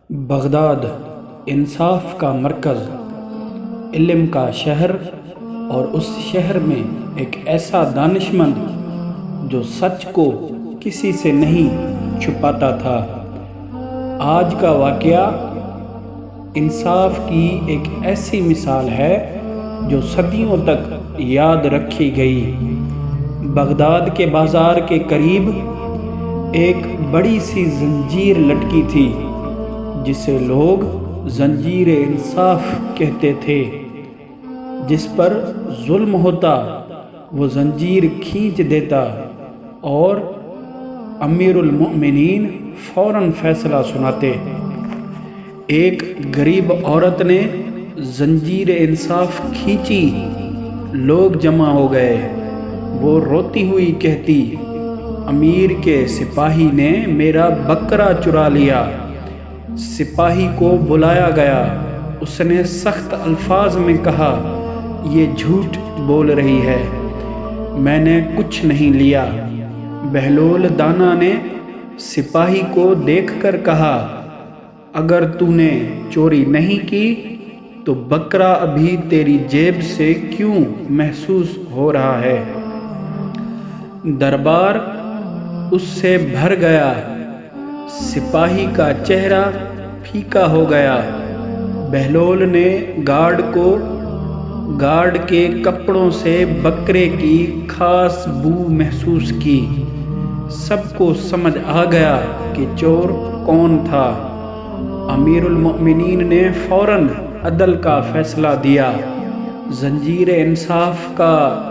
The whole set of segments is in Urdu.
بغداد انصاف کا مرکز، علم کا شہر، اور اس شہر میں ایک ایسا دانشمند جو سچ کو کسی سے نہیں چھپاتا تھا۔ آج کا واقعہ انصاف کی ایک ایسی مثال ہے جو صدیوں تک یاد رکھی گئی۔ بغداد کے بازار کے قریب ایک بڑی سی زنجیر لٹکی تھی جسے لوگ زنجیر انصاف کہتے تھے۔ جس پر ظلم ہوتا وہ زنجیر کھینچ دیتا اور امیر المؤمنین فوراً فیصلہ سناتے۔ ایک غریب عورت نے زنجیر انصاف کھینچی، لوگ جمع ہو گئے۔ وہ روتی ہوئی کہتی، امیر کے سپاہی نے میرا بکرا چرا لیا۔ سپاہی کو بلایا گیا، اس نے سخت الفاظ میں کہا، یہ جھوٹ بول رہی ہے، میں نے کچھ نہیں لیا۔ بہلول دانا نے سپاہی کو دیکھ کر کہا، اگر تو نے چوری نہیں کی تو بکرا ابھی تیری جیب سے کیوں محسوس ہو رہا ہے؟ دربار اس سے بھر گیا۔ سپاہی کا چہرہ پھیکا ہو گیا۔ بہلول نے گارڈ کے کپڑوں سے بکرے کی خاص بو محسوس کی۔ سب کو سمجھ آ گیا کہ چور کون تھا۔ امیر المؤمنین نے فوراً عدل کا فیصلہ دیا۔ زنجیر انصاف کا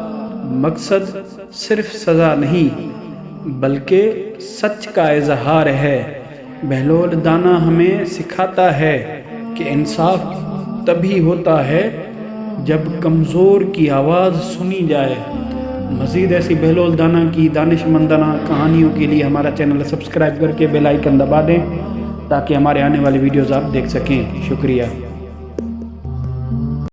مقصد صرف سزا نہیں بلکہ سچ کا اظہار ہے۔ بہلول دانا ہمیں سکھاتا ہے کہ انصاف تبھی ہوتا ہے جب کمزور کی آواز سنی جائے۔ مزید ایسی بہلول دانا کی دانش مندانہ کہانیوں کے لیے ہمارا چینل سبسکرائب کر کے بیل آئیکن دبا دیں تاکہ ہمارے آنے والی ویڈیوز آپ دیکھ سکیں۔ شکریہ۔